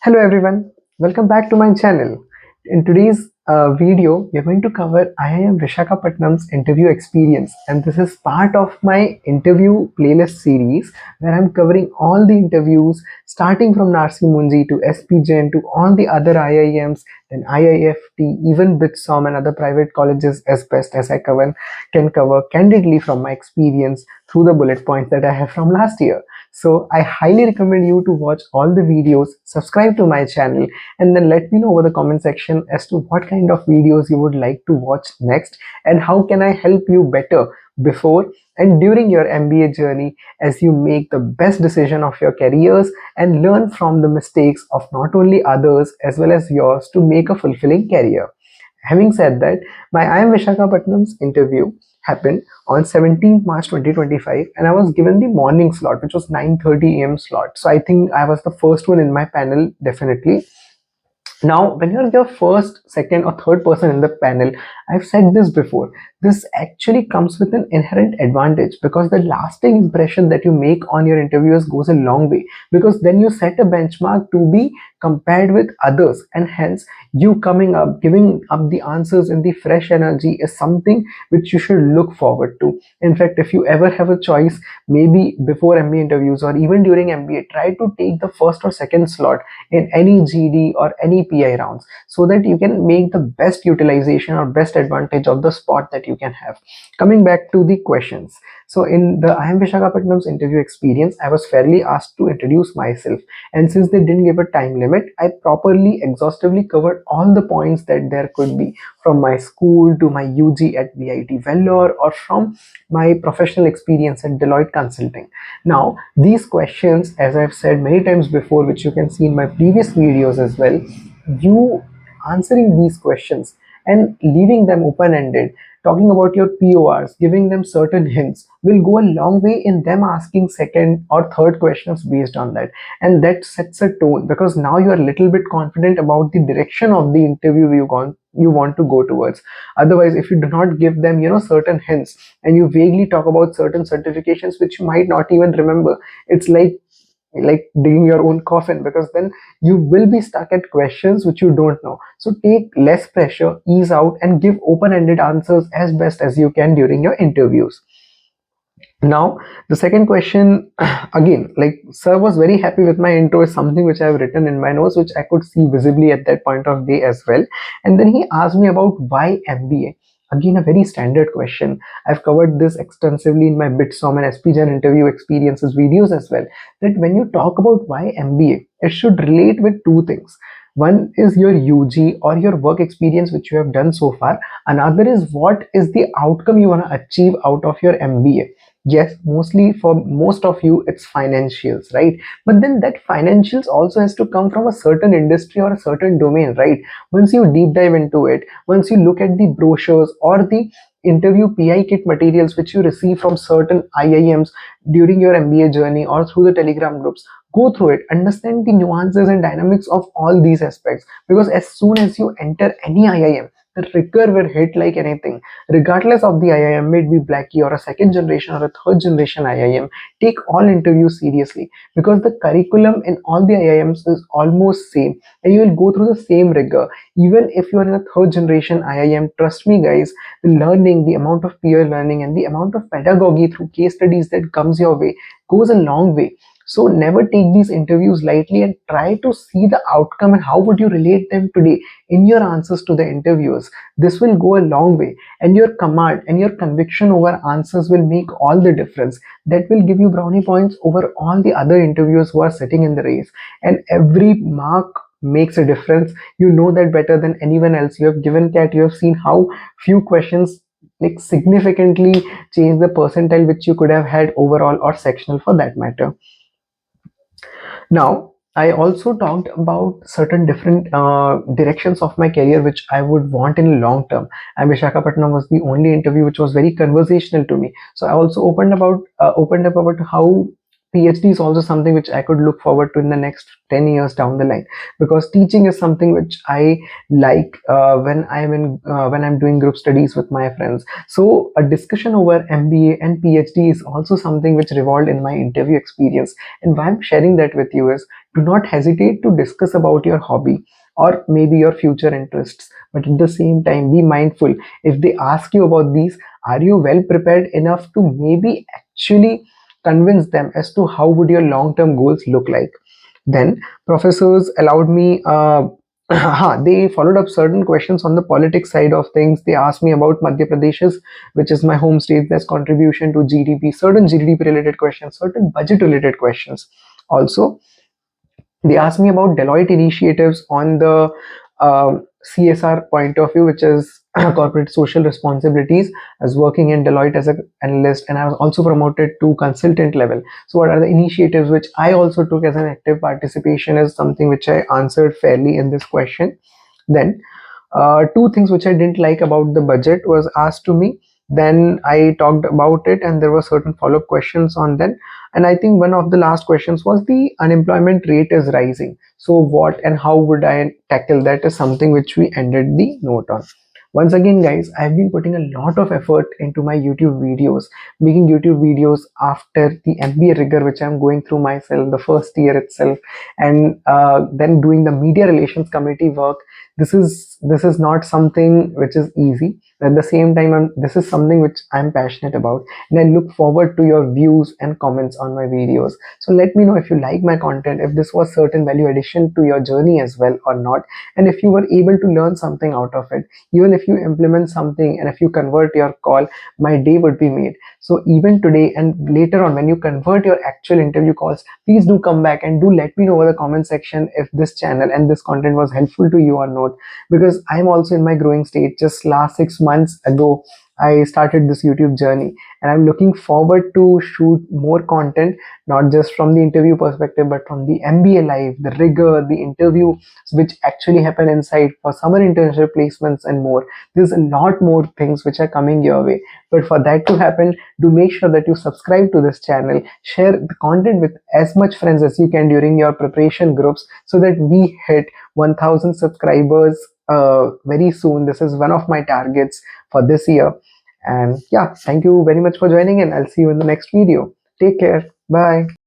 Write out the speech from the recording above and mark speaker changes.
Speaker 1: Hello everyone, welcome back to my channel. In today's video, we are going to cover IIM Vishakhapatnam's interview experience, and this is part of my interview playlist series where I'm covering all the interviews starting from Narsi Munji to SPJIMR to all the other IIMs, then IIFT, even BITSOM and other private colleges as best as can cover candidly from my experience through the bullet points that I have from last year. So I highly recommend you to watch all the videos, subscribe to my channel, and then let me know over the comment section as to what kind of videos you would like to watch next and how can I help you better before and during your MBA journey as you make the best decision of your careers and learn from the mistakes of not only others as well as yours to make a fulfilling career. Having said that, my IIM Vishakhapatnam's interview happened on 17th March 2025 and I was given the morning slot, which was 9:30 a.m. slot. So I think I was the first one in my panel, definitely. Now, when you're the first, second, or third person in the panel, I've said this before, this actually comes with an inherent advantage because the lasting impression that you make on your interviewers goes a long way, because then you set a benchmark to be compared with others, and hence you coming up, giving up the answers in the fresh energy is something which you should look forward to. In fact, if you ever have a choice, maybe before MBA interviews or even during MBA, try to take the first or second slot in any GD or any PI rounds so that you can make the best utilization or best advantage of the spot that you can have. Coming back to the questions. So in the IIM Vishakhapatnam's interview experience, I was fairly asked to introduce myself, and since they didn't give a time limit, I properly exhaustively covered all the points that there could be, from my school to my UG at VIT Vellore or from my professional experience at Deloitte Consulting. Now, these questions, as I've said many times before, which you can see in my previous videos as well, you answering these questions and leaving them open-ended, talking about your PORs, giving them certain hints will go a long way in them asking second or third questions based on that. And that sets a tone because now you are a little bit confident about the direction of the interview you want to go towards. Otherwise, if you do not give them certain hints and you vaguely talk about certain certifications which you might not even remember, it's like digging your own coffin, because then you will be stuck at questions which you don't know. So take less pressure, ease out, and give open-ended answers as best as you can during your interviews. Now, the second question, again, like, sir was very happy with my intro, is something which I have written in my notes, which I could see visibly at that point of day as well. And then he asked me about why MBA. Again, a very standard question. I've covered this extensively in my BITSOM and SPJIMR interview experiences videos as well. That when you talk about why MBA, it should relate with two things. One is your UG or your work experience which you have done so far. Another is what is the outcome you want to achieve out of your MBA. Yes, mostly for most of you it's financials, right? But then that financials also has to come from a certain industry or a certain domain, right? Once you deep dive into it, once you look at the brochures or the interview PI kit materials which you receive from certain IIMs during your MBA journey or through the Telegram groups, go through it, understand the nuances and dynamics of all these aspects, because as soon as you enter any IIM, the trigger will hit like anything. Regardless of the IIM, may it be Blackie or a second generation or a third generation IIM, take all interviews seriously, because the curriculum in all the IIMs is almost same and you will go through the same rigor. Even if you are in a third generation IIM, trust me guys, the learning, the amount of peer learning and the amount of pedagogy through case studies that comes your way goes a long way. So never take these interviews lightly and try to see the outcome and how would you relate them today in your answers to the interviewers. This will go a long way, and your command and your conviction over answers will make all the difference. That will give you brownie points over all the other interviewers who are sitting in the race, and every mark makes a difference. You know that better than anyone else. You have given CAT, you have seen how few questions like significantly change the percentile which you could have had overall or sectional for that matter. Now, I also talked about certain different directions of my career which I would want in long term. And Vishakhapatnam was the only interview which was very conversational to me. So I also opened up about how PhD is also something which I could look forward to in the next 10 years down the line, because teaching is something which I like when I'm doing group studies with my friends. So a discussion over MBA and PhD is also something which revolved in my interview experience. And why I'm sharing that with you is Do not hesitate to discuss about your hobby or maybe your future interests, but at the same time be mindful. If they ask you about these, are you well prepared enough to maybe actually convince them as to how would your long term goals look like? Then professors allowed me they followed up certain questions on the politics side of things. They asked me about Madhya Pradesh's, which is my home state, there's contribution to GDP, certain GDP related questions, certain budget related questions. Also, they asked me about Deloitte initiatives on the CSR point of view, which is corporate social responsibilities. I was working in Deloitte as an analyst, and I was also promoted to consultant level. So, what are the initiatives which I also took as an active participation? Is something which I answered fairly in this question. Then two things which I didn't like about the budget was asked to me. Then I talked about it, and there were certain follow-up questions on that. And I think one of the last questions was the unemployment rate is rising. So what and how would I tackle that is something which we ended the note on. Once again, guys, I've been putting a lot of effort into my YouTube videos, making YouTube videos after the MBA rigor, which I'm going through myself, the first year itself, and then doing the media relations committee work. This is not something which is easy. At the same time, this is something which I'm passionate about, and I look forward to your views and comments on my videos. So let me know if you like my content, if this was certain value addition to your journey as well or not, and if you were able to learn something out of it. Even if you implement something and if you convert your call, my day would be made. So even today and later on, when you convert your actual interview calls, please do come back and do let me know over the comment section if this channel and this content was helpful to you or not, because I'm also in my growing stage. Just last 6 months ago, I started this YouTube journey, and I'm looking forward to shoot more content, not just from the interview perspective, but from the MBA life, the rigor, the interview which actually happen inside for summer internship placements and more. There's a lot more things which are coming your way. But for that to happen, do make sure that you subscribe to this channel, share the content with as much friends as you can during your preparation groups, so that we hit 1000 subscribers very soon. This is one of my targets for this year. And yeah, thank you very much for joining in. I'll see you in the next video. Take care. Bye.